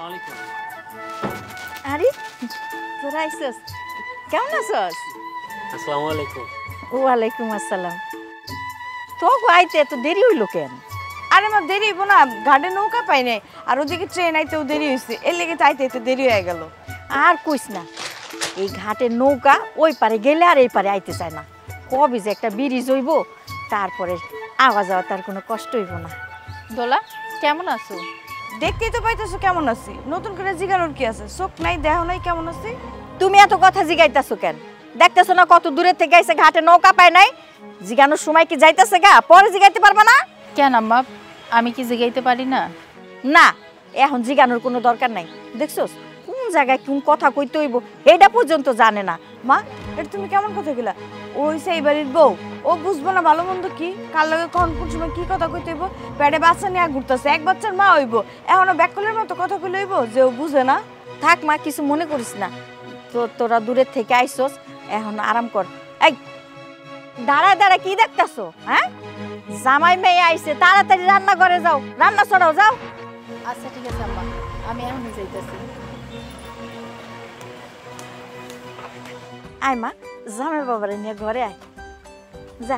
আলাইকুম। আরে তোরা আইসস, কেমন আছস? আসসালামু আলাইকুম। ওয়ালাইকুম আসসালাম। তো আইতে এত দেরি হইল কেন? আরে মা দেরি হইব না, ঘাটে নৌকা পাই নাই আর ওদিকে ট্রেন আইতেও দেরি হয়েছে, এর লেগে আইতে এত দেরি হয়ে গেল। আর কইস না, এই ঘাটের নৌকা ওই পারে গেলে আর এই পারে আইতে চায় না। কবে যে একটা ব্রিজ হইব, তারপরে আওয়া যাওয়া তার কোনো কষ্ট হইব না। দোলা কেমন আছো? দেখতেই তো পাইতেছো কেমন আছি, নতুন করে জিগানোর কি আছে? চোখ নাই দেহ নাই কেমন আছি? তুমি এত কথা জিগাইতাছো কেন? দেখতেছো না কত দূরে থেকে আইছে, ঘাটে নৌকা পায় নাই। জিগানোর সময় কি যাইতেছে গা, পরে জিগাইতে পারবা না? কেন আম্মা, আমি কি জিগাইতে পারি না? না, এখন জিগানোর কোনো দরকার নাই। দেখছোস কোন জায়গায় কোন কথা কইতে হইব এটা পর্যন্ত জানে না। মা এটা তুমি কেমন কথা গেলা? ওই সেই বাড়ির বউ, ও বুঝবো না ভালো মন্দ কি, কার লগে কখন কোন সময় কি কথা কইতে হইব? পেটে বাচ্চা নিয়ে ঘুরতেছে, এক বাচ্চার মা হইব, এখনো ব্যাককলের মতো কথা কইলে হইব যে ও বুঝে না? থাক মা, কিছু মনে করিস না। তো তোরা দূরের থেকে আইসোস, এখন আরাম কর। এই দাঁড়ায় দাঁড়ায় কি দেখতাছো? হ্যাঁ, জামাই মেয়ে আইছে, তাড়াতাড়ি রান্না করে যাও, রান্না ছড়াও যাও। আচ্ছা ঠিক আছে আম্মা, আমি এখনই যাইতেছি। আয় মা, জামাই বাবারে নিয়ে ঘরে আয়, যা।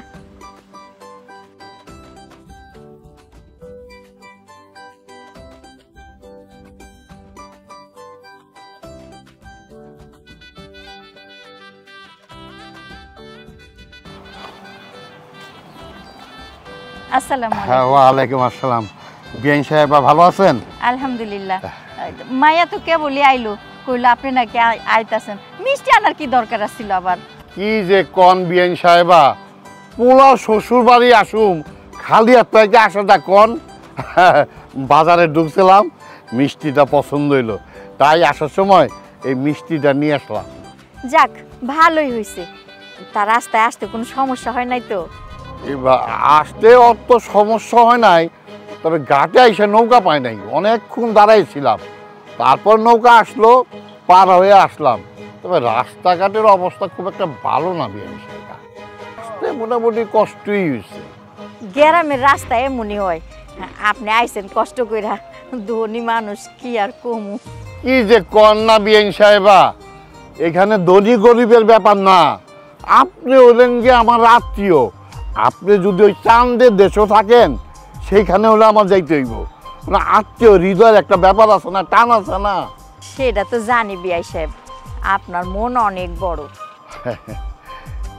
আসসালামু আলাইকুম। হ্যাঁ, ওয়ালাইকুম আসসালাম। বিআইন সাহেবা ভালো আছেন? আলহামদুলিল্লাহ। মাইয়া তো কেবলই আইলো, কইলো আপনি নাকি আইতাছেন। মিষ্টি আনার কি দরকার আছিল আবার? কি যে কন বিআইন সাহেবা, পোলা শ্বশুর বাড়ি আসুম খালি আপনাকে আসাটা কন। বাজারে ঢুকছিলাম, মিষ্টিটা পছন্দ হইলো, তাই আসার সময় এই মিষ্টিটা নিয়ে আসলাম। যাক, ভালোই হয়েছে। তার রাস্তায় আসতে কোনো সমস্যা হয় নাই তো? এবার আসতে অত সমস্যা হয় নাই, তবে ঘাটে এসে নৌকা পাই নাই, অনেকক্ষণ দাঁড়াইছিলাম, তারপর নৌকা আসলো, পার হয়ে আসলাম। তবে রাস্তাঘাটের অবস্থা খুব একটা ভালো না বিআইন সাহেবা, আসতে মোটামুটি কষ্টই হয়েছে। গ্রামের রাস্তা এমনই হয়। আপনি আইছেন কষ্ট কইরা, ধনী মানুষ কি আর কমু। কি যে কন না বিআইন সাহেবা, এখানে ধনী গরিবের ব্যাপার না, আপনি হলেন যে আমার আত্মীয়। আপনি যদি ওই চাঁদের দেশও থাকেন, সেইখানে হলে আমার যাইতে হইব। মানে আত্মীয় হৃদয়ের একটা ব্যাপার আছে না, টান আছে না। সেটা তো জানি বিআই সাহেব, আপনার মন অনেক বড়।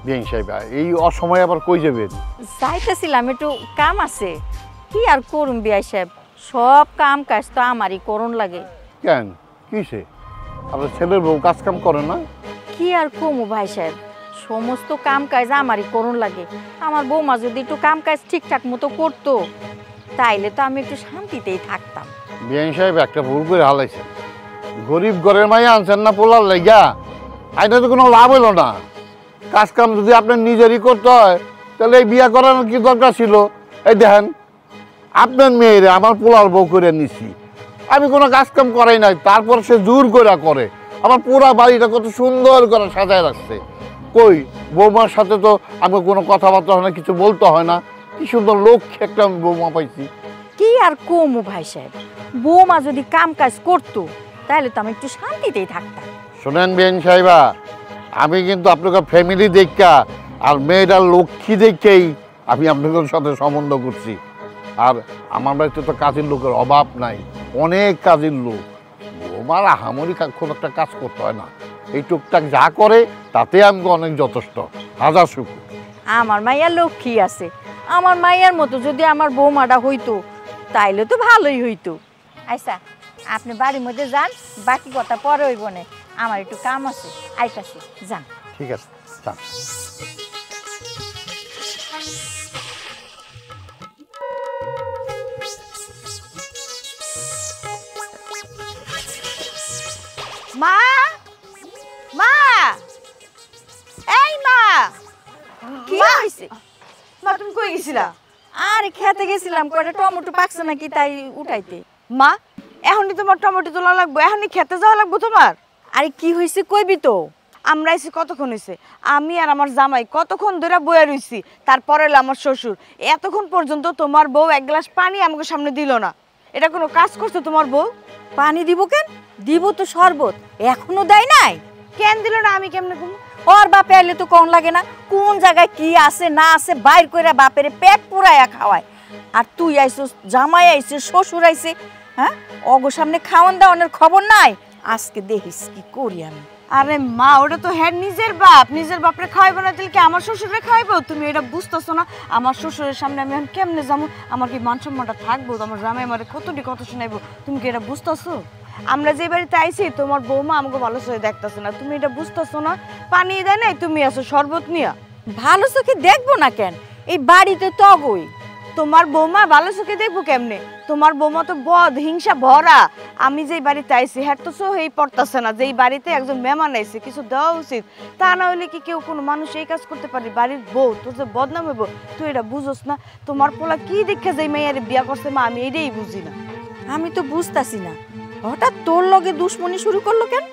বিআইন সাহেবা, এই অসময়ে আবার কই যাবেন? চাইতেছিলাম একটু কাম আছে। কি আর করুন বিআই সাহেব, সব কাম কাজ তো আমারই করুন লাগে। কেন, কিসে? আপনার ছেলের বউ কাজ কাম করে না? কি আর কমু ভাই সাহেব, সমস্ত কাম কাজ আমারই করুন লাগে। আমার বৌমা যদি একটু কাম কাজ ঠিকঠাক মতো করতো, তাইলে তো আমি একটু শান্তিতেই থাকতাম। বিআইন সাহেব একটা ভুল করে হালাইছেন, গরিব ঘরের মাইয়া আনছেন না পোলার লাইগা, এটা তো কোনো লাভ হইল না। কাজ কাম যদি আপনার নিজেরই করতে হয়, তাহলে এই বিয়া করানোর কি দরকার ছিল? এই দেখেন, আপনার মেয়েরে আমার পোলার বউ করে নিছি, আমি কোনো কাজ কাম করাই নাই, তারপর সে জোর করে আমার পুরা বাড়িটা কত সুন্দর করে সাজায় রাখছে। কই, বৌমার সাথে তো আমাকে কোনো কথাবার্তা হয় না, কিছু বলতে হয় না, কি সুন্দর লক্ষ্যে একটা আমি বৌমা পাইছি। কি আর কমু ভাই সাহেব, বৌমা যদি কাম কাজ করতো, তাহলে তো আমি একটু শান্তিতেই থাকতাম। শোনেন বিআইন সাহেবা, আমি কিন্তু আপনাকে ফ্যামিলি দেখা আর মেয়েটার লক্ষ্মী দেখেই আমি আপনাদের সাথে সম্বন্ধ করছি। আর আমার বাড়িতে তো কাজের লোকের অভাব নাই, অনেক কাজের লোক। আমার আহামরি খুব একটা কাজ করতে হয় না, এই টুকটাক যা করে তাতে আমি অনেক যথেষ্ট, হাজার শুকুর। আমার মাইয়ার লক্ষ্মী আছে, আমার মাইয়ার মতো যদি আমার বৌমাটা হইতো, তাইলে তো ভালোই হইতো। আচ্ছা, আপনি বাড়ির মধ্যে যান, বাকি কথা পরে হইব না, আমার একটু কাম আছে, আইতাছি, যান। ঠিক আছে, যান। মা, মা, এই মা, কি মা! হইছে? মা তুমি কই গেছিলা? আরে খেতে গেছিলাম, কয়টা টমেটো পাকছে নাকি তাই উঠাইতে। মা এখনই তোমার টমেটো তোলা লাগবো, এখনই খেতে যাওয়া লাগবো তোমার? আরে কি হইছে কইবি তো। আমরা এসে কতক্ষণ হয়েছে, আমি আর আমার জামাই কতক্ষণ ধরে বয়ে রইছি, তারপরে এলো আমার শ্বশুর। এতক্ষণ পর্যন্ত তোমার বউ এক গ্লাস পানি আমাকে সামনে দিল না। এটা কোনো কাজ করছে তোমার বউ? পানি দিব কেন? দিব তো শরবত, এখনো দেয় নাই। কেন দিল না? আমি কেমনে কমু? ওর বাপে আইলে তো কোন লাগে না, কোন জায়গায় কি আছে না আছে বাইর করে বাপের পেট পুরাইয়া খাওয়ায়। আর তুই আইছিস, জামাই আইছে, শ্বশুর আইছে, হ্যাঁ অগো সামনে খাওয়ান দাওয়ানোর খবর নাই। আজকে দেখিস কি করি আমি। আরে মা, ওটা তো হ্যাঁ নিজের বাপ, নিজের বাপরে খাওয়াইবো না দিলে কি আমার শ্বশুরে খাইবো? তুমি এটা বুঝতেছো না? আমার শ্বশুরের সামনে আমি এখন কেমনে যাবো? আমার কি মান সম্মানটা থাকবো? আমার জামাই আমারে কতটি কথা শোনাইবো? তুমি কি এটা বুঝতেছো? আমরা যে বাড়িতে আইছি তোমার বৌমা আমাকে ভালো চোখে দেখতেছে না, তুমি এটা বুঝতেছো না? পানি দেয় নাই, তুমি আসো শরবত নিয়া। ভালো চোখে দেখবো না কেন? এই বাড়িতে তো অগই। তোমার বৌমা ভালো চোখে দেখবো কেমনে? তোমার বৌমা তো বদ হিংসা ভরা। আমি যেই বাড়িতে আইছি হ্যাঁ তো সহ্যই পড়তেছে না, যেই বাড়িতে একজন মেহমান আইছে কিছু দেওয়া উচিত। তা না হলে কি কেউ কোনো মানুষ এই কাজ করতে পারে? বাড়ির বউ তো যে বদনাম হইব, তুই এটা বুঝোস না? তোমার পোলা কি দেখে যেই মেয়ের বিয়া করছে মা, আমি এটাই বুঝি না। আমি তো বুঝতাছি না, হঠাৎ তোর লগে দুশ্মনী শুরু করলো কেন?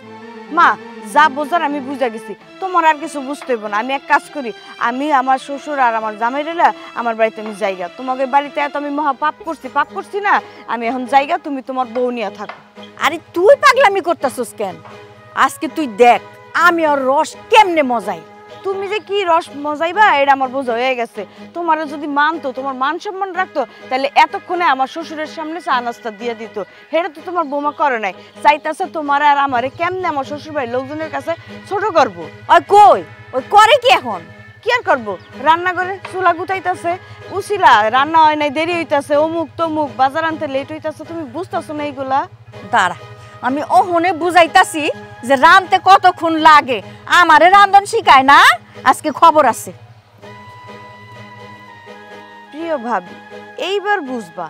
মা যা বোঝার আমি বুঝা গেছি, তোমার আর কিছু বুঝতে হইব না। আমি এক কাজ করি, আমি আমার শ্বশুর আর আমার জামাইরেলা আমার বাড়িতে আমি জায়গা, তোমাকে বাড়িতে এত আমি মহা পাপ করছি না, আমি এখন জায়গা, তুমি তোমার বউ নিয়ে থাকো। আরে তুই পাগলামি করতাছস কেন? আজকে তুই দেখ আমি ওর রস কেমনে মজাই। তুমি যে কি রস মজাইবা এটা আমার বোঝা হয়ে গেছে। তোমার যদি মানতো, তোমার মান সম্মান রাখতো, তাহলে এতক্ষণে আমার শ্বশুরের সামনে চা নাস্তা দিয়ে দিত। সেটা তো তোমার বৌমা করে নাই। চাইতেছে তোমার আর আমারে কেমনে আমার শ্বশুর বাড়ির লোকজনের কাছে ছোট করবো। ওই কই, ওই করে কি এখন? কি আর করবো? রান্না করে চুলা গুতাইতেছে, উচিলা রান্না হয় নাই, দেরি হইতাছে, অমুক তমুক, বাজার আনতে লেট হইতাছে। তুমি বুঝতেছো না এইগুলা? দাঁড়া, আমি ওহনে বুঝাইতাছি যে রানতে কতক্ষণ লাগে। আমারে রান্ধন শিখায় না, আজকে খবর আছে। প্রিয় ভাবি, এইবার বুঝবা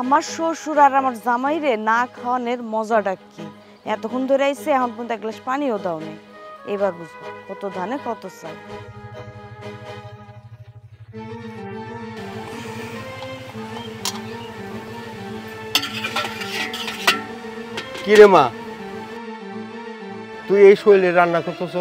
আমার শ্বশুর আর আমার জামাইরে না খাওয়ানোর মজাটা কি। এতক্ষণ ধরে আইসে, এখন পর্যন্ত এক গ্লাস পানিও দাও নেই। এবার বুঝবা কত ধানে কত চাই। কি রে মা, তুই এই শৈলে রান্না করতেছ?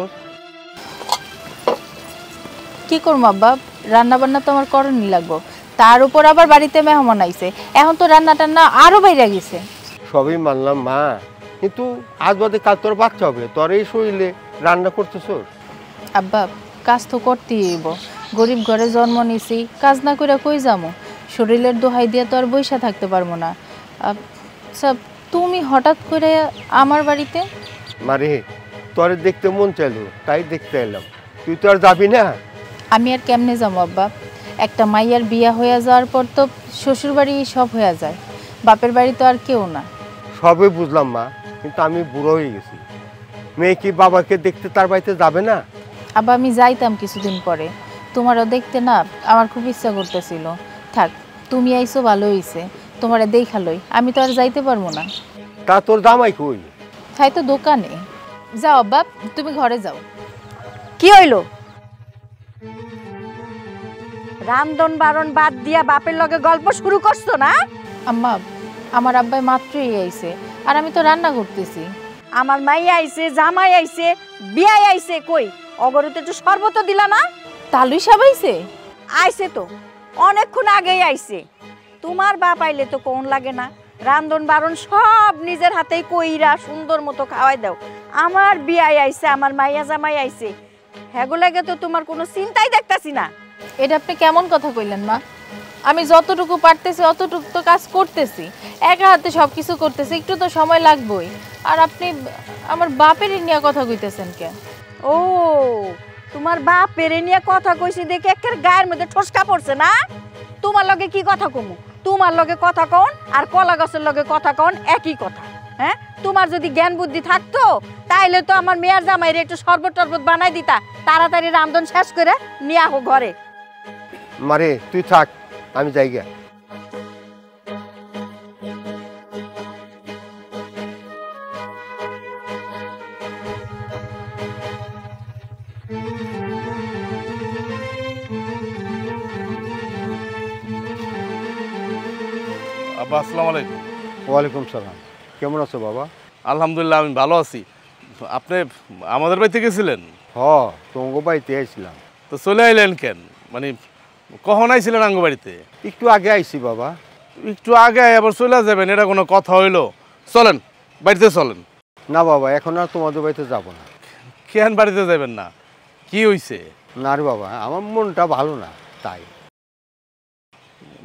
কি করবো আব্বা, রান্না বান্না তো আমার করণই লাগবো। তার উপর আবার বাড়িতে মেহমান আইছে, এখন তো রান্না টান্না আরো বাইরে গেছে। সবই মানলাম মা, কিন্তু আজ বাদে কাল তোর বাচ্চা হবে, তোর এই শৈলে রান্না করতেছ? আব্বা কাজ তো করতেই হইব, গরিব ঘরে জন্ম নিছি, কাজ না করে কই যাবো? শরীরের দোহাই দিয়ে তো আর বইসা থাকতে পারবো না। আচ্ছা, তুমি হঠাৎ করে আমার বাড়িতে? মারে, তোরে দেখতে মন চাইলো তাই দেখতে এলাম, তুই তো আর যাবি না। আমি আর কেমনে যাবো আব্বা? একটা মাইয়ার বিয়া হয়ে যাওয়ার পর তো শ্বশুর বাড়ি সব হয়ে যায়, বাপের বাড়ি তো আর কেউ না। সবই বুঝলাম মা, কিন্তু আমি বুড়ো হয়ে গেছি। মেয়ে কি বাবাকে দেখতে তার বাড়িতে যাবে না? আব্বা আমি যাইতাম কিছুদিন পরে, তোমারও দেখতে না আমার খুব ইচ্ছা করতেছিল। থাক, তুমি আইসো ভালো হইছে, তোমারে দেখালই, আমি তো আর যাইতে পারবো না। তা তোর জামাই কই? তাই তো দোকানে। যাও আব্বা, তুমি ঘরে যাও। কি হইল? রামদন বারণ বাদ দিয়া বাপের লগে গল্প শুরু করছো না? আম্মা, আমার আব্বাই মাত্রই আইছে, আর আমি তো রান্না করতেছি। আমার মাইয়া আইছে, জামাই আইছে, বিয়াই আইছে, কই অগরতে একটু শরবত দিলা না? তালুই সাবাইছে? আইছে তো, অনেকক্ষণ আগেই আইছে। তোমার বাপ আইলে তো কোন লাগে না, রান্ধন বারণ সব নিজের হাতেই কইরা সুন্দর মতো খাওয়াই দাও। আমার বিয়াই আইছে, আমার মাইয়া জামাই আইছে, হেগুলাকে তো তোমার কোনো চিন্তাই দেখতাছি না। এটা আপনি কেমন কথা কইলেন মা? আমি যতটুকু পারতেছি অতটুকু তো কাজ করতেছি, একা হাতে সব কিছু করতেছি, একটু তো সময় লাগবেই। আর আপনি আমার বাপের নিয়ে কথা কইতেছেন কেন? ও, তোমার বাপ পেরে নিয়ে কথা কইছি দেখে একের গায়ের মধ্যে ঠোসকা পড়ছে না? তোমার লগে কি কথা কমু? তোমার লগে কথা কন আর কলা গাছের লগে কথা কন একই কথা। হ্যাঁ, তোমার যদি জ্ঞান বুদ্ধি থাকতো তাইলে তো আমার মেয়ের জামাইরে একটু শরবত টরবত বানাই দিতা, তাড়াতাড়ি রান্ধন শেষ করে নিয়ে আহো ঘরে। মারে তুই থাক, আমি যাই গে। আব্বা আসসালামু আলাইকুম। ওয়ালাইকুম সালাম। কেমন আছো বাবা? আলহামদুলিল্লাহ আমি ভালো আছি। আপনি আমাদের বাড়িতে গেছিলেন? হ, তোমাকে বাড়িতে আইছিলাম। তো চলে আইলেন কেন? মানে কখন আইছিলেন আঙ্গ বাড়িতে? একটু আগে আইছি বাবা। একটু আগে আবার চলে যাবেন, এটা কোনো কথা হইলো? চলেন বাড়িতে চলেন। না বাবা, এখন আর তোমাদের বাড়িতে যাব না। কেন বাড়িতে যাবেন না? কি হইছে? না রে বাবা, আমার মনটা ভালো না, তাই।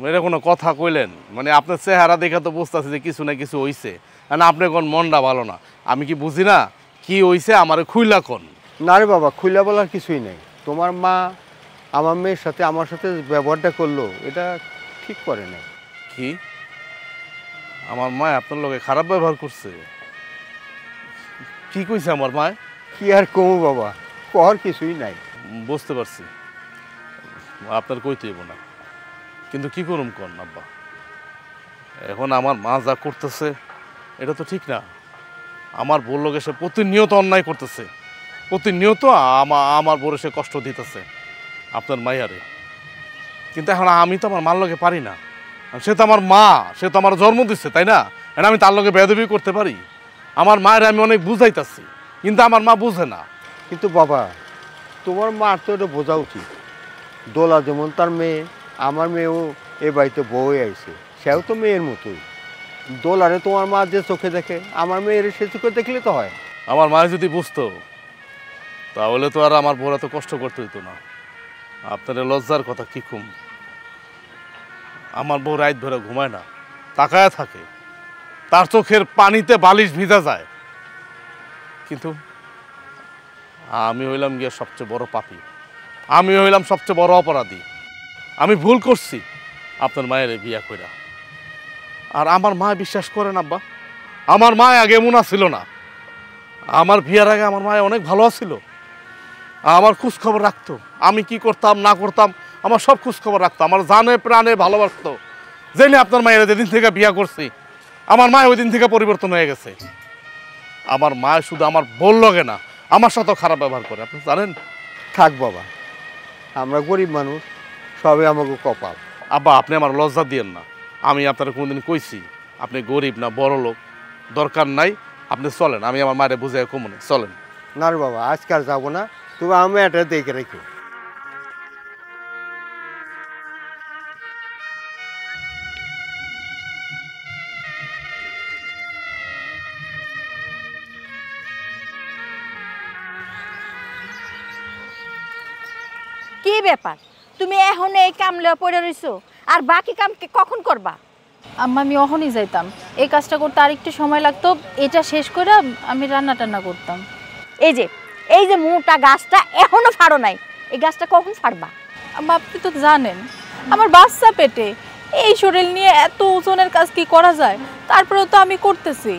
এটা কোনো কথা কইলেন? মানে আপনার চেহারা দেখে তো বুঝতেছে যে কিছু না কিছু হইছে, না আপনি কোন মনটা ভালো না। আমি কি বুঝি না কি হইছে? আমারে খুইলা কোন। না রে বাবা, খুলে বলার কিছুই নেই। তোমার মা আমার মেয়ের সাথে আমার সাথে ব্যবহারটা করলো, এটা ঠিক করে নাই। কি আমার মা আপনার লগে খারাপ ব্যবহার করছে? কি কইছে আমার মা? কি আর কমু বাবা, কর কিছুই নাই। বুঝতে পারছি, আপনার কইতে হইব না, কিন্তু কি করুম কোন আব্বা? এখন আমার মা যা করতেছে এটা তো ঠিক না। আমার বোর লোক এসে প্রতিনিয়ত অন্যায় করতেছে, প্রতিনিয়ত আমার বোর এসে কষ্ট দিতেছে আপনার মাইয়ারে। কিন্তু এখন আমি তো আমার মার লগে পারি না। সে তো আমার মা, সে তো আমার জন্ম দিচ্ছে, তাই না? এখন আমি তার লগে বেয়াদবি করতে পারি? আমার মায়ের আমি অনেক বুঝাইতেছি, কিন্তু আমার মা বুঝে না। কিন্তু বাবা, তোমার মার তো এটা বোঝা উচিত। দোলা যেমন তার মেয়ে, আমার মেয়েও এ বাড়িতে বউ আইছে, সেও তো মেয়ের মতোই। দোলারে তোমার মা যে চোখে দেখে, আমার মেয়ের সে চোখে দেখলে তো হয়। আমার মায়ে যদি বুঝতো তাহলে তো আর আমার বোর এত কষ্ট করতে হইতো না। আপনার লজ্জার কথা কি কম। আমার বউ রাত ধরে ঘুমায় না, তাকায় থাকে, তার চোখের পানিতে বালিশ ভিজা যায়। কিন্তু আমি হইলাম গিয়ে সবচেয়ে বড় পাপী, আমি হইলাম সবচেয়ে বড় অপরাধী। আমি ভুল করছি আপনার মায়ের বিয়া কইরা। আর আমার মা বিশ্বাস করেন আব্বা, আমার মা আগে এমন ছিল না। আমার বিয়ার আগে আমার মা অনেক ভালো ছিল, আমার খোঁজ খবর রাখতো। আমি কি করতাম না করতাম আমার সব খোঁজ খবর রাখতো, আমার জানে প্রাণে ভালোবাসতো। জেনে আপনার মায়ের যেদিন থেকে বিয়া করছি, আমার মা ওই দিন থেকে পরিবর্তন হয়ে গেছে। আমার মা শুধু আমার বললগে না, আমার সাথেও খারাপ ব্যবহার করে, আপনি জানেন। থাক বাবা, আমরা গরিব মানুষ, সবে আমাকে কপাল। আব্বা আপনি আমার লজ্জা দিয়েন না। আমি আপনারা কোনোদিন কইছি আপনি গরিব না বড় লোক? দরকার নাই, আপনি চলেন, আমি আমার মায়ের বুঝাই কমনে চলেন। না রে বাবা, আজকাল যাবো না, তুমি আমি এটা দেখে রেখো। কি ব্যাপার, তুমি এখন এই কামলে পড়ে রইছো, আর বাকি কাম কখন করবা? আম্মা আমি অহনই যাইতাম, এই কাজটা করতে আর একটু সময় লাগতো। এটা শেষ করে আমি রান্না টান্না করতাম। এই যে মোটা গাছটা এখনো ফাড়ো নাই, এই গাছটা কখন ফাড়বা? আম্মা আপনি তো জানেন আমার বাচ্চা পেটে, এই শরীর নিয়ে এত ওজনের কাজ কি করা যায়? তারপরেও তো আমি করতেছি।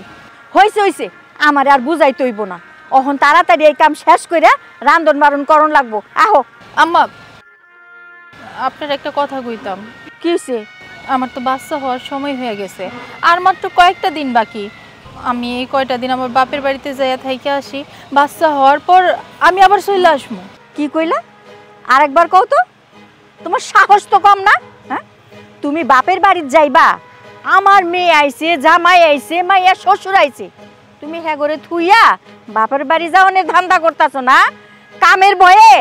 হইছে আমার আর বুঝাইতে হইব না। অহন তাড়াতাড়ি এই কাম শেষ কইরা রান্ধন বারণ করণ লাগবো। আহো। আম্মা আপনার একটা কথা কইতাম। কি হইছে? আমার তো বাচ্চা হওয়ার সময় হয়ে গেছে, আর মাত্র কয়েকটা দিন বাকি। আমি এই কয়টা দিন আমার বাপের বাড়িতে যাইয়া থাইকে আসি, বাচ্চা হওয়ার পর আমি আবার চলে আসবো। কি কইলা? আরেকবার কও তো। তোমার সাহস তো কম না? হ্যাঁ, তুমি বাপের বাড়ির যাইবা, আমার মেয়ে আইছে, জামাই আইছে, মাইয়া শ্বশুর আইছে, তুমি হ্যাঁ করে থুইয়া বাপের বাড়ি যাওয়ানের ধান্দা করতেছো না? কামের ভয়ে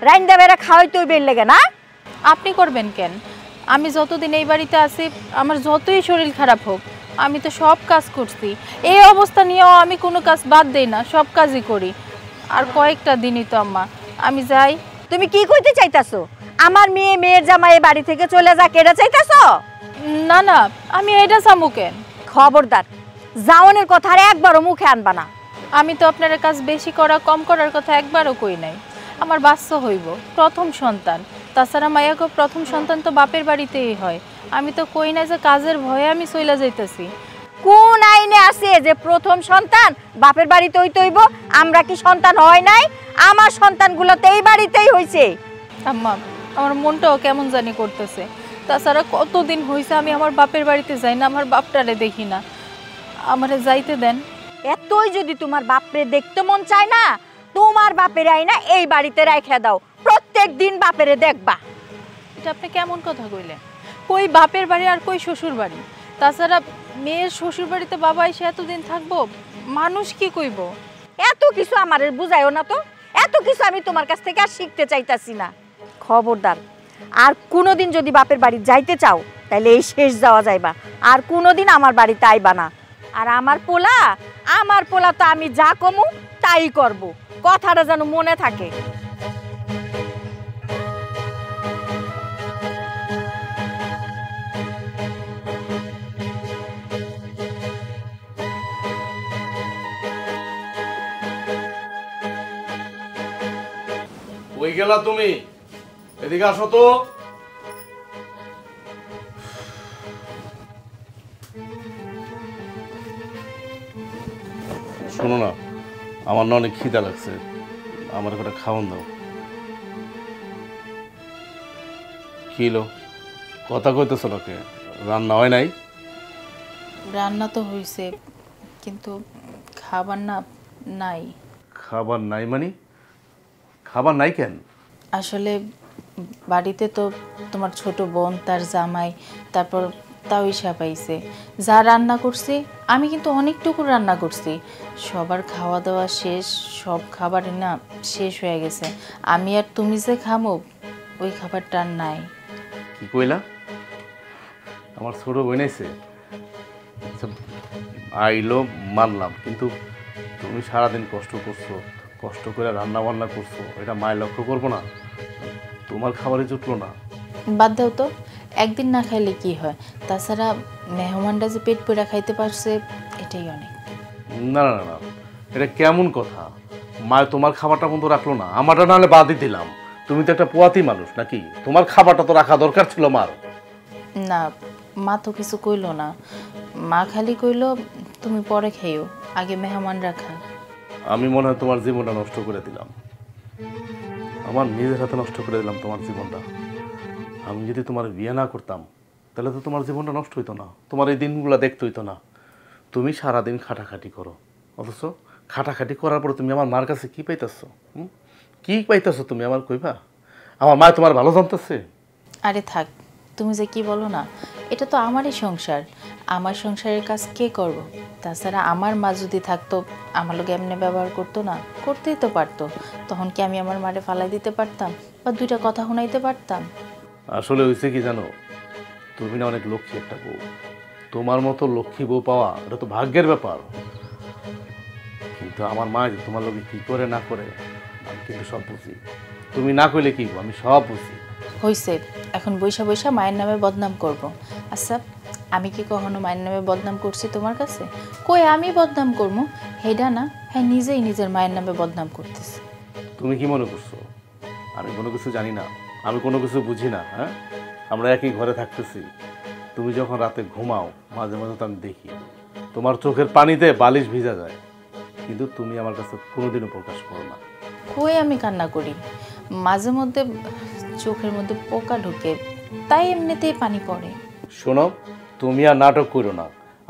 রাইন্দা বেড়া খাওয়াই তুই বের লেগে না? আপনি করবেন কেন? আমি যতদিন এই বাড়িতে আছি, আমার যতই শরীর খারাপ হোক, আমি তো সব কাজ করছি। এই অবস্থা নিয়েও আমি কোনো কাজ বাদ দেই না, সব কাজই করি। আর কয়েকটা দিনই তো আম্মা, আমি যাই। তুমি কি কইতে চাইতাছো? আমার মেয়ে মেয়ের জামাই বাড়ি থেকে চলে যা কেডা চাইতাছো? না না, আমি এটা চামু কেন? খবরদার, যাওনের কথা আর একবারও মুখে আনবা না। আমি তো আপনার কাজ বেশি করা কম করার কথা একবারও কই নাই। আমার বাচ্চা হইব, প্রথম সন্তান। তাছাড়া মায়াকে প্রথম সন্তান তো বাপের বাড়িতেই হয়। আমি তো কই না যে কাজের ভয়ে আমি চইলা যাইতেছি। কোন আইনে আছে যে প্রথম সন্তান বাপের বাড়িতে হইতে হইব? আমরা কি সন্তান হয় নাই? আমার সন্তানগুলো তো এই বাড়িতেই হইছে। আম্মা আমার মনটাও কেমন জানি করতেছে। তাছাড়া কতদিন হইছে আমি আমার বাপের বাড়িতে যাই না, আমার বাপটারে দেখি না। আমারে যাইতে দেন। এতই যদি তোমার বাপরে দেখতে মন চায় না, তোমার বাপের আইনা এই বাড়িতে রাইখা দাও, প্রত্যেক দিন বাপেরে দেখবা। এটা আপনি কেমন কথা কইলেন? কই বাপের বাড়ি আর কই শ্বশুর বাড়ি? তাছাড়া মেয়ের শ্বশুর বাড়িতে বাবা এসে এতদিন থাকবো, মানুষ কি কইব? এত কিছু আমারে বুঝাইও না তো, এত কিছু আমি তোমার কাছ থেকে আর শিখতে চাইতাছি না। খবরদার, আর কোনোদিন যদি বাপের বাড়ি যাইতে চাও তাইলে এই শেষ যাওয়া যাইবা, আর কোনোদিন আমার বাড়িতে আইবা না। আর আমার পোলা তো আমি যা কমু তাই করব, কথাটা যেন মনে থাকে। কই গেলা তুমি? এদিকে আসো তো। শোনো না, আমার না অনেক খিদা লাগছে, আমার একটা খাওয়ান দাও। কিলো কথা কইতেছ নাকি? রান্না হয় নাই? রান্না তো হয়েছে, কিন্তু খাবার না নাই। খাবার নাই মানে? খাবার নাই কেন? আসলে বাড়িতে তো তোমার ছোট বোন, তার জামাই, তারপর তাও ইসা পাইছে। যা রান্না করছি আমি কিন্তু অনেকটুকু রান্না করছি, সবার খাওয়া দাওয়া শেষ, সব খাবারই না শেষ হয়ে গেছে। আমি আর তুমি যে খামো ওই খাবারটা আর নাই। কি কইলা? আমার ছোট বোন আইছে? আইলো মানলাম, কিন্তু তুমি সারাদিন কষ্ট করছো, কষ্ট করে রান্না বান্না করছো, এটা মায়ের লক্ষ্য করবো না? তোমার খাবারই জুটলো না। বাদ দাও তো, একদিন না খাইলে কি হয়? তাছাড়া মেহমানরা যে পেট পুরা খাইতে পারছে এটাই অনেক। না না না, এটা কেমন কথা? মা তোমার খাবারটা বন্ধ রাখলো না, আমারটা নাহলে বাদই দিলাম। তুমি তো একটা পোয়াতি মানুষ নাকি? তোমার খাবারটা তো রাখা দরকার ছিল মার। না, মা তো কিছু কইলো না, মা খালি কইলো তুমি পরে খেয়েও, আগে মেহমান রাখা। আমি মনে হয় তোমার জীবনটা নষ্ট করে দিলাম, আমার নিজের হাতে নষ্ট করে দিলাম তোমার জীবনটা। আমি যদি তোমার বিয়ে না করতাম তাহলে তো তোমার জীবনটা নষ্ট হইতো না, তোমার এই দিনগুলো দেখতে হইতো না। তুমি সারাদিন খাটাখাটি করো, অথচ খাটাখাটি করার পরে তুমি আমার মার কাছে কী পাইতেছ? কি পাইতেছ তুমি আমার কইবা? আমার মা তোমার ভালো জানতেছে? আরে থাক, তুমি যে কি বলো না, এটা তো আমারই সংসার, আমার সংসারের কাজ কে করব? তাছাড়া আমার মা যদি থাকতো আমার লোক এমনি ব্যবহার করতো না? করতেই তো পারতো। তখন কি আমি আমার মারে ফালাই দিতে পারতাম বা দুইটা কথা শোনাইতে পারতাম? আসলে হয়েছে কি জানো, তুমি না অনেক লক্ষ্মী একটা বউ। তোমার মতো লক্ষ্মী বউ পাওয়া এটা তো ভাগ্যের ব্যাপার। কিন্তু আমার মা যে তোমার লোকে কী করে না করে আমি কিন্তু সব বুঝি। তুমি না কইলে কি আমি সব বুঝি। হইছে, এখন বৈশা বৈশা মায়ের নামে বদনাম করব। আচ্ছা, আমি কি কখনো মায়ের নামে বদনাম করছি তোমার কাছে? কই আমি বদনাম করবো? হেডা না, হ্যাঁ নিজেই নিজের মায়ের নামে বদনাম করতেছে। তুমি কি মনে করছো আমি কোনো কিছু জানি না? আমি কোনো কিছু বুঝি না? হ্যাঁ, আমরা একই ঘরে থাকতেছি। তুমি যখন রাতে ঘুমাও মাঝে মাঝে তো আমি দেখি তোমার চোখের পানিতে বালিশ ভিজা যায়, কিন্তু তুমি আমার কাছে কোনোদিনও প্রকাশ করো না। কই আমি কান্না করি? মাঝে মধ্যে চোখের মধ্যে পোকা ঢুকে, তাই এমনিতেই পানি পড়ে। শোনো, তুমি আর নাটক করো না।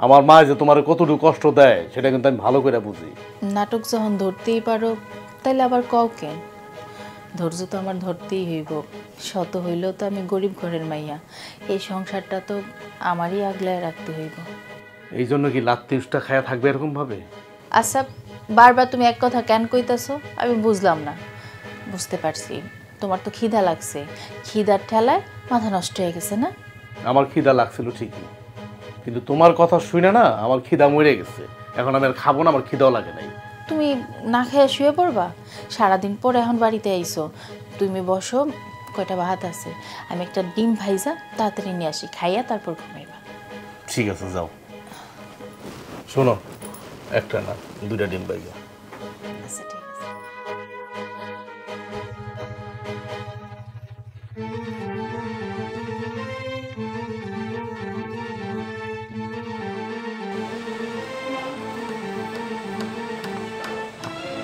আমার মা যে তোমার কতটুকু কষ্ট দেয় সেটা কিন্তু আমি ভালো করে বুঝি। নাটক যখন ধরতেই পারো তাইলে আবার কও কেন? ধৈর্য তো আমার ধরতেই হইব, শত হইলেও তো আমি গরিব ঘরের মাইয়া, এই সংসারটা তো আমারই আগলায় রাখতে হইব। এই জন্য কি লাত্তি উষ্টা খায়া থাকবে এরকম ভাবে? আচ্ছা, বারবার তুমি এক কথা কেন কইতাছো আমি বুঝলাম না। বুঝতে পারছি, তোমার তো খিদা লাগছে, খিদার ঠেলায় মাথা নষ্ট হয়ে গেছে না? আমার খিদা লাগছিল ঠিকই, কিন্তু তোমার কথা শুনে না আমার খিদা মরে গেছে। এখন আমি আর খাবো না, আমার খিদাও লাগে নাই। তুমি না খেয়ে শুয়ে পড়বা? সারাদিন পরে এখন বাড়িতে আইছো, তুমি বসো, কয়টা ভাত আছে, আমি একটা ডিম ভাইজা তাড়াতাড়ি নিয়ে আসি, খাইয়া তারপর ঘুমাইবা। ঠিক আছে, যাও। শোনো, একটা না দুইটা ডিম ভাইজা। আচ্ছা ঠিক আছে।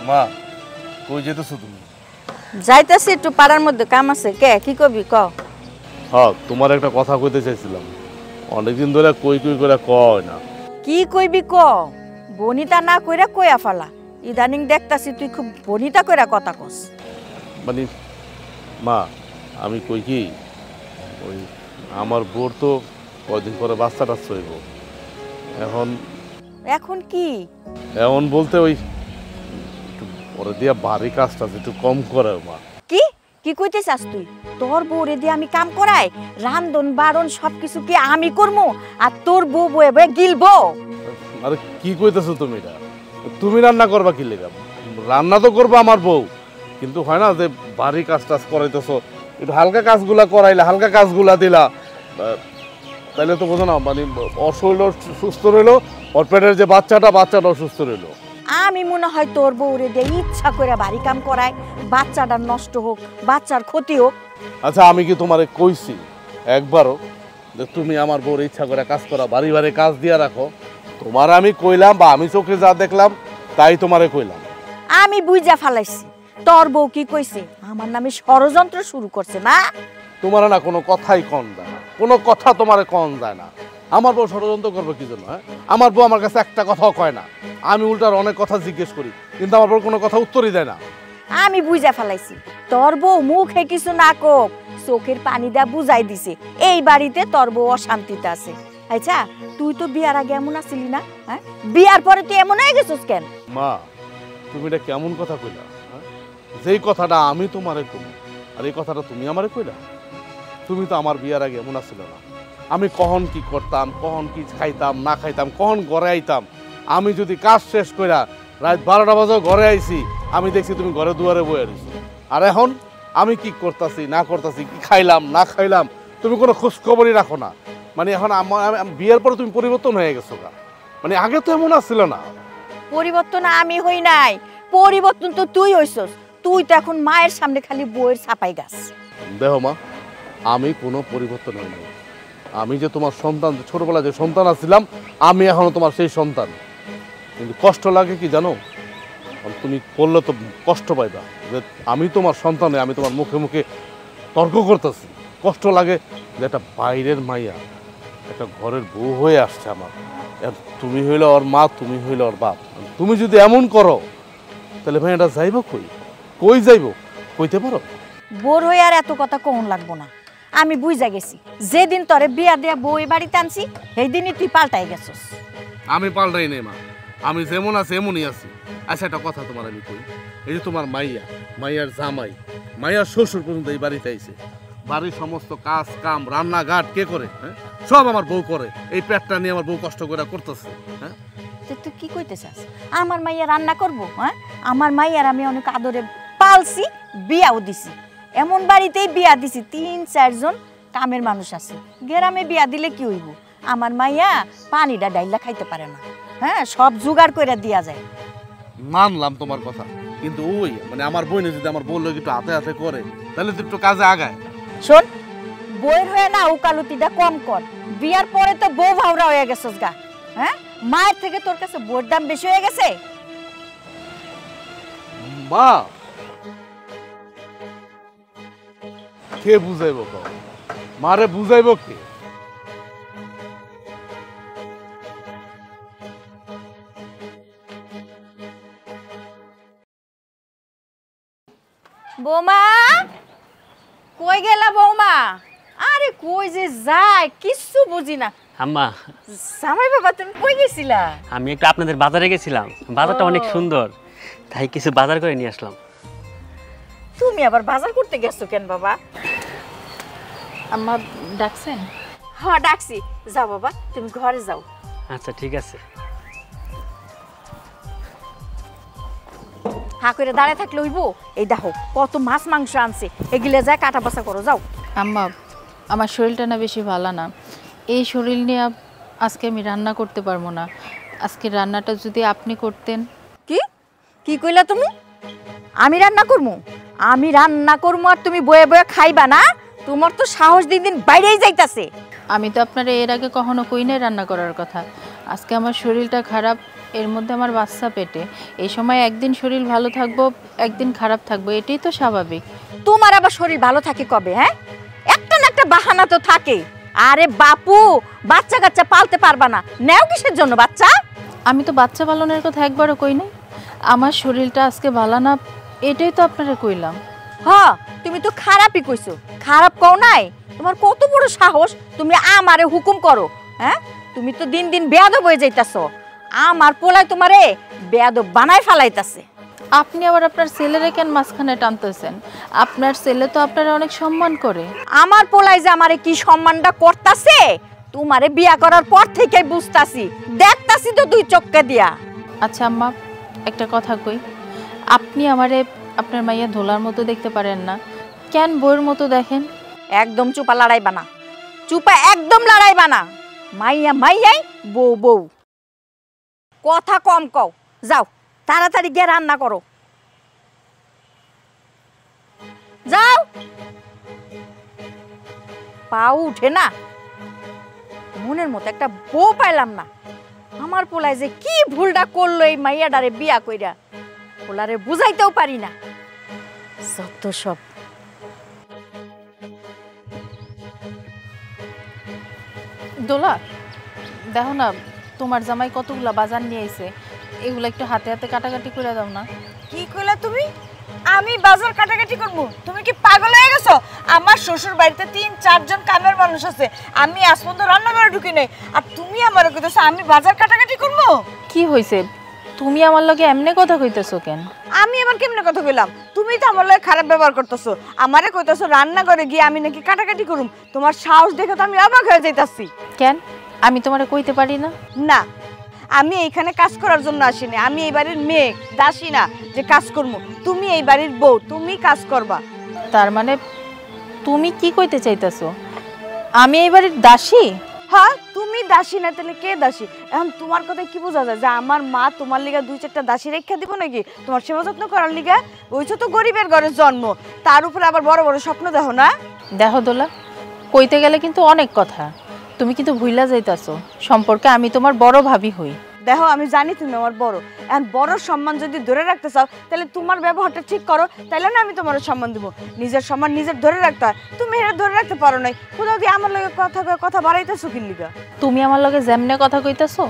মা, কই যেতেছো তুমি? যাইতেছি একটু পাড়ার মধ্যে কাম আছে। কে কি কবি ক? হ্যাঁ, তোমার একটা কথা কইতে চাইছিলাম, অনেকদিন ধরে কই কই করে কয় না। কি কইবি ক? বনিতা না কইরা কইয়া ফালা। ইদানিং দেখতাছি তুই খুব বনিতা কইরা কথা কস। মানে মা, আমি কই কি, ওই আমার বোর তো কয়দিন পরে বাচ্চা টাচ্চা হইব। এখন এখন কি? এমন বলতে ওই একটু পরে দিয়া বাড়ি কাজটা একটু কম করে মা। কি কি কইতে চাস তুই? তোর বউরে দিয়ে আমি কাম করাই, রান্ধন বাড়ন সবকিছু কি আমি করবো, আর তোর বউ বয়ে বয়ে গিলবো? আরে কি কইতেছো তুমি? তুমি রান্না করবা কি লেগা? রান্না তো করবো আমার বউ, কিন্তু হয় না যে ভারী কাজ টাজ করাইতেছো, একটু হালকা কাজগুলা করাইলে, হালকা কাজগুলা দিলা, তাইলে তো বোঝো না, মানে ওর শরীর সুস্থ রইলো, ওর পেটের যে বাচ্চাটাও সুস্থ রইলো। আমি মনে হয় তোর বউরে দিয়ে ইচ্ছা করে বাড়ি কাম করায়, বাচ্চাটার নষ্ট হোক, বাচ্চার ক্ষতি হোক। আচ্ছা আমি কি তোমারে কইছি একবারও যে তুমি আমার বউর ইচ্ছা করে কাজ করা, বাড়ি বাড়ি কাজ দিয়ে রাখো? তোমার আমি কইলাম, বা আমি চোখে যা দেখলাম তাই তোমারে কইলাম। আমি বুঝা ফালাইছি তোর বউ কি কইছে, আমার নামে ষড়যন্ত্র শুরু করছে না? তোমার না কোনো কথাই কন যায় না, কোনো কথা তোমারে কন যায় না। আমার বউ ষড়যন্ত্র করবে কি জন্য? আমার বউ আমার কাছে একটা কথাও কয় না, আমি উল্টার অনেক কথা জিজ্ঞেস করি, কিন্তু আমার বউ কোনো কথা উত্তরই দেয় না। আমি বুঝা ফেলাইছি তোর বউ মুখে কিছু না কোক, চোখের পানি দা বুঝাই দিছে এই বাড়িতে তোর বউ অশান্তিতে আছে। আচ্ছা তুই তো বিয়ার আগে এমন আছিলি না? হ্যাঁ, বিয়ার পরে তুই এমন হয়ে গেছিস কেন? মা তুমি এটা কেমন কথা কইলা? যেই কথাটা আমি তোমারে কই, আর এই কথাটা তুমি আমারে কইলা? তুমি তো আমার বিয়ার আগে এমন আছিল না। আমি কখন কি করতাম, কখন কি খাইতাম না খাইতাম, কখন ঘরে আইতাম। আমি যদি কাজ শেষ কইরা রাত 12টা বাজে ঘরে আইছি, আমি দেখছি তুমি ঘরে দুয়ারে বয়ে রইছো। আর এখন আমি কি করতেছি না করতেছি, কি খাইলাম না খাইলাম, তুমি কোনো খোঁজ খবরই রাখো না। মানে এখন বিয়ের পরে তুমি পরিবর্তন হয়ে গেছো গা, মানে আগে তো এমন আসছিল না। পরিবর্তন আমি হই নাই, পরিবর্তন তো তুই হইছস। তুই তো এখন মায়ের সামনে খালি বউয়ের ছাপাই গাছ। দেখো মা, আমি কোনো পরিবর্তন হইনি। আমি যে তোমার সন্তান, ছোটবেলায় যে সন্তান আছিলাম, আমি এখনো তোমার সেই সন্তান। কিন্তু কষ্ট লাগে কি জানো? তুমি করলে তো কষ্ট পাইবা যে আমি তোমার সন্তানে, আমি তোমার মুখে মুখে তর্ক করতেছি। কষ্ট লাগে যে একটা বাইরের মাইয়া একটা ঘরের বউ হয়ে আসছে আমার। তুমি হইলে ওর মা, তুমি হইলে ওর বাপ। তুমি যদি এমন করো তাহলে ভাই এটা যাইব কই? কই যাইব কইতে পারো? বোর হয়ে আর এত কথা কোন লাগবো না। আমি বুঝা গেছি, যেদিন তোরে বিয়া দিয়া বউ এই বাড়িতে আনছি সেই দিনই তুই পাল্টাই গেছস। আমি পাল্টাই নেই মা, আমি যেমন আছি এমনই আছি। আচ্ছা একটা কথা তোমার আমি কই, এই যে তোমার মাইয়া, মাইয়ার জামাই, মাইয়ার শ্বশুর পর্যন্ত এই বাড়িতে আইছে। বাড়ির সমস্ত কাজ কাম রান্নাঘাট কে করে? হ্যাঁ, সব আমার বউ করে। এই পেটটা নিয়ে আমার বউ কষ্ট করে করতেছে। হ্যাঁ, তুই কি কইতে চাস? আমার মাইয়া রান্না করবো? হ্যাঁ, আমার মাইয়ার আমি অনেক আদরে পালছি, বিয়াও দিছি। এমন বাড়িতেই বিয়া দিছি 3-4 জন কামের মানুষ আছে। গ্রামে বিয়া দিলে কি হইব? আমার মাইয়া পানিটা ডাইলা খাইতে পারে না। হ্যাঁ, সব জোগাড় করে দিয়া যায়। মানলাম তোমার কথা, কিন্তু ওই মানে আমার বইনে যদি আমার বউ লোক একটু হাতে হাতে করে তাহলে তো একটু কাজে আগায়। শোন, বইয়ের হয়ে না উকালতিটা কম কর। বিয়ার পরে তো বউ ভাওরা হয়ে গেছস গা। হ্যাঁ, মায়ের থেকে তোর কাছে বউর দাম বেশি হয়ে গেছে। মা কে বুঝাইব? মারে বুঝাইব কে? বৌমা, কই গেলা বৌমা? আরে কই যে যায় কিচ্ছু বুঝি না। আম্মা, জামাই বাবা তুমি কই গেছিলা? আমি একটু আপনাদের বাজারে গেছিলাম, বাজারটা অনেক সুন্দর, তাই কিছু বাজার করে নিয়ে আসলাম। তুমি আবার বাজার করতে গেছো কেন বাবা? আম্মা ডাকছেন? হ্যাঁ ডাকছি। যাও বাবা, তুমি ঘরে যাও। আচ্ছা ঠিক আছে। হা করে দাঁড়ায় থাকলে হইব? এই দেখো কত মাছ মাংস আনছে, এগুলো যায় কাটা বাছা করো, যাও। আম্মা আমার শরীরটা না বেশি ভালো না, এই শরীর নিয়ে আজকে আমি রান্না করতে পারবো না। আজকে রান্নাটা যদি আপনি করতেন। কি কি কইলা তুমি? আমি রান্না করবো? আমি রান্না করবো আর তুমি বয়ে বয়ে খাইবা না? তোমার তো সাহস দিন দিন বাইরেই যাইতাছে। আমি তো আপনারা এর আগে কখনো কই নাই রান্না করার কথা। আজকে আমার শরীরটা খারাপ, এর মধ্যে আমার বাচ্চা পেটে। এই সময় একদিন শরীর ভালো থাকবো, একদিন খারাপ থাকবো, এটাই তো স্বাভাবিক। তোমার আবার শরীর ভালো থাকে কবে? হ্যাঁ, একটা না একটা বাহানা তো থাকে। আরে বাপু, বাচ্চা কাচ্চা পালতে পারবা না, নেও কিসের জন্য বাচ্চা? আমি তো বাচ্চা পালনের কথা একবারও কই নাই। আমার শরীরটা আজকে ভালো না, এটাই তো আপনারা কইলাম। হ্যাঁ, তুমি তো খারাপই কইছো। খারাপ কও নাই? তোমার কত বড় সাহস, তুমি আমারে হুকুম করো? হ্যাঁ, তুমি তো দিন দিন বেয়াদব হয়ে যাইতাছো। আমার পোলায় তোমারে বেয়াদব বানায় ফেলাইতাছে। আপনি আবার আপনার ছেলেরে কেন মাঝখানে টানতেছেন? আপনার ছেলে তো আপনারা অনেক সম্মান করে। আমার পোলাই যে আমারে কি সম্মানটা করতাছে তোমারে বিয়া করার পর থেকে বুঝতাছি, দেখতাছি তো দুই চক্কে দিয়া। আচ্ছা আম্মা, একটা কথা কই, আপনি আমারে আপনার মাইয়া ধোলার মতো দেখতে পারেন না, কেন বউয়ের মতো দেখেন? একদম চুপা লড়াইবা না, চুপা একদম লড়াইবা না। মাইয়া মাইয়াই, বউ বউ। কথা কম কও, যাও তাড়াতাড়ি গিয়ে রান্না করো, যাও। পাও উঠে না, মনের মতো একটা বউ পাইলাম না। আমার পোলায় যে কি ভুলটা করলো এই মাইয়াডারে বিয়া কইরা, পোলারে বুঝাইতেও পারি না। যত সব। দোলা, দেখো না তোমার জামাই কতগুলা বাজার নিয়ে আইছে, এগুলো একটু হাতে হাতে কাটাকাটি করে দাও না। কি কইলা তুমি? আমি বাজার কাটাকাটি করব? তুমি কি পাগল হয়ে গেছো? আমার শ্বশুর বাড়িতে ৩-৪ জন কামের মানুষ আছে, আমি আজ পর্যন্ত রান্না করে ঢুকি নাই, আর তুমি আমারে কইতেছো আমি বাজার কাটাকাটি করব? কি হইছে, তুমি আমার লগে এমনি কথা কইতেছো কেন? আমি আবার কেমনে কথা কইলাম? তুমি তো আমার লগে খারাপ ব্যবহার করতেছো, আমারে কইতেছো রান্না করে গিয়ে আমি নাকি কাটাকাটি করুম। তোমার সাহস দেখে তো আমি অবাক হয়ে যাইতাছি। কেন, আমি তোমারে কইতে পারি না? না, আমি এইখানে কাজ করার জন্য আসিনি, আমি এই বাড়ির মেয়ে, দাসী না যে কাজ করবো। তুমি এই বাড়ির বউ, তুমি কাজ করবা। তার মানে তুমি কি কইতে চাইতেছো, আমি এই বাড়ির দাসী? হ্যাঁ, তুমি দাসী না তাহলে কে দাসী? এখন তোমার কথা কি বোঝা যায় যে আমার মা তোমার লিগা ২-৪টা দাসী রেখা দিব নাকি তোমার সেবা যত্ন করার লিগা? ওইছো তো গরিবের ঘরে জন্ম, তার উপরে আবার বড় বড় স্বপ্ন দেখো না? দেখো দোলা, কইতে গেলে কিন্তু অনেক কথা, তুমি কিন্তু ভুইলা যাইতাছো সম্পর্কে আমি তোমার বড় ভাবি হই। দেখো, আমি জানি তুমি আমার বড়, এখন বড় সম্মান যদি ধরে রাখতে চাও তাহলে তোমার ব্যবহারটা ঠিক করো, তাইলে না আমি তোমার সম্মান দিব। নিজের সম্মান নিজের ধরে রাখতে হয়, তুমি এটা ধরে রাখতে পারো নাই। কোথাও দিয়ে আমার লগে কথা বাড়াইতেছো কি লিগা? তুমি আমার লগে যেমনে কথা কইতাছো,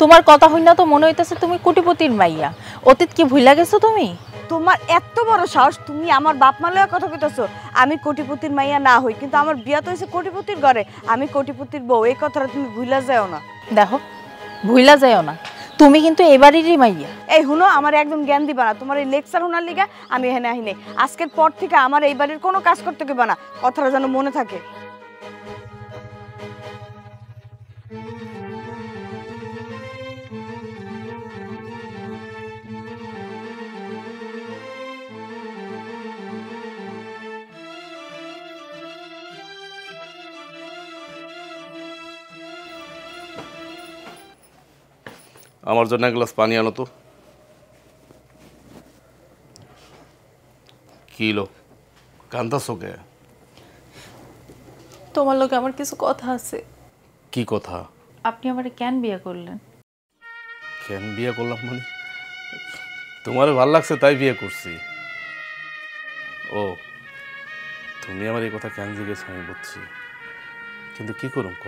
তোমার কথা হই না তো মনে হইতাছে তুমি কোটিপতির মাইয়া। অতীত কি ভুইলা গেছো তুমি? তোমার এত বড় সাহস, তুমি আমার বাপ মা লগে কথা কইতাছো? আমি কোটিপতির মাইয়া না হই, কিন্তু আমার বিয়া তো হইছে কোটিপতির ঘরে, আমি কোটিপতির বউ, এই কথাটা তুমি ভুইলা যাও না। দেখো, ভুইলা যাইও না, তুমি কিন্তু এবারেরই মাইয়া। এই হুনো, আমার একদম জ্ঞান দিবা না। তোমার এই লেকচার হোনার লিগা আমি এখানে আহি নাই। আজকের পর থেকে আমার এই বাড়ির কোনো কাজ করতে কইবা না, কথাটা যেন মনে থাকে। আমার জন্য এক গ্লাস পানি আনো তো। কি লো, কান্দাছো কে? তোমার লগে আমার কিছু কথা আছে। কি কথা? আপনি আমারে কেন বিয়ে করলেন? কেন বিয়ে করলাম মানে? তোমারে ভাল লাগছে তাই বিয়ে করছি। ও, তুমি আমার এই কথা কেন জিজ্ঞেস আমি বুঝছি, কিন্তু কি করুম ক,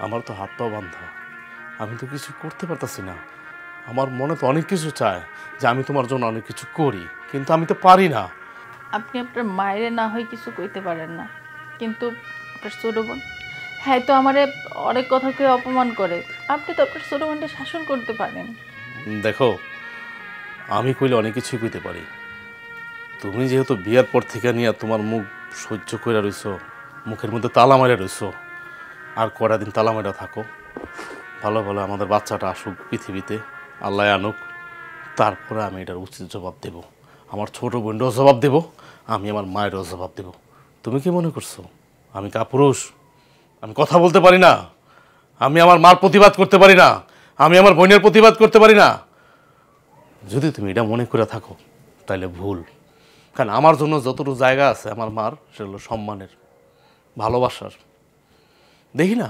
আমার তো হাত পা বান্ধা, আমি তো কিছু করতে পারতাছি না। আমার মনে তো অনেক কিছু চায় যে আমি তোমার জন্য অনেক কিছু করি, কিন্তু আমি তো পারি না। আপনি আপনার মায়েরে না হয় কিছু কইতে পারেন না, কিন্তু আপনার ছোট বোন, হ্যাঁ তো আমারে অনেক কথা কয়ে অপমান করে, আপনি তো আপনার ছোট বোনটা শাসন করতে পারেন। দেখো, আমি কইলে অনেক কিছুই কইতে পারি। তুমি যেহেতু বিয়ার পর থেকে নিয়ে তোমার মুখ সহ্য করে রইছো, মুখের মধ্যে তালা মারে রইছো, আর কটা দিন তালা মারা থাকো। ভালো ভালো আমাদের বাচ্চাটা আসুক পৃথিবীতে, আল্লাহ আনুক, তারপরে আমি এটার উচিত জবাব দেব। আমার ছোট বোনটাও জবাব দেব, আমি আমার মায়েরও জবাব দেব। তুমি কি মনে করছো আমি কাপুরুষ? আমি কথা বলতে পারি না? আমি আমার মার প্রতিবাদ করতে পারি না? আমি আমার বোনের প্রতিবাদ করতে পারি না? যদি তুমি এটা মনে করে থাকো তাহলে ভুল। কারণ আমার জন্য যতটুকু জায়গা আছে আমার মার, সেগুলো সম্মানের, ভালোবাসার। দেখি না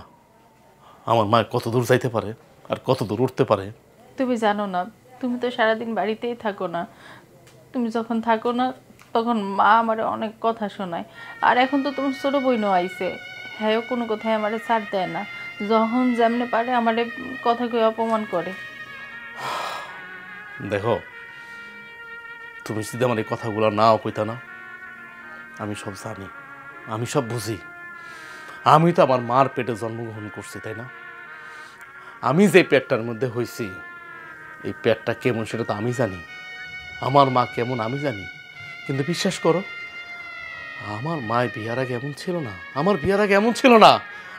আমার মা কত দূর যাইতে পারে আর কত দূর উঠতে পারে। তুমি জানো না, তুমি তো সারাদিন বাড়িতেই থাকো না, তুমি যখন থাকো না তখন মা আমারে অনেক কথা শোনায়। আর এখন তো তোমার ছোট বোনও আইছে, হ্যাঁ কোনো কথাই আমারে ছাড় দেয় না, যখন যেমনে পারে আমারে কথা কয়ে অপমান করে। দেখো, তুমি যদি আমার এই কথাগুলো নাও কইতা না, আমি সব জানি, আমি সব বুঝি। আমি তো আমার মার পেটে জন্মগ্রহণ করছি, তাই না? আমি যে পেটটার মধ্যে হয়েছি, এই পেটটা কেমন সেটা তো আমি জানি। আমার মা কেমন আমি জানি, কিন্তু বিশ্বাস করো আমার মা বিয়ার আগে এমন ছিল না। আমার বিয়ার আগে এমন ছিল না।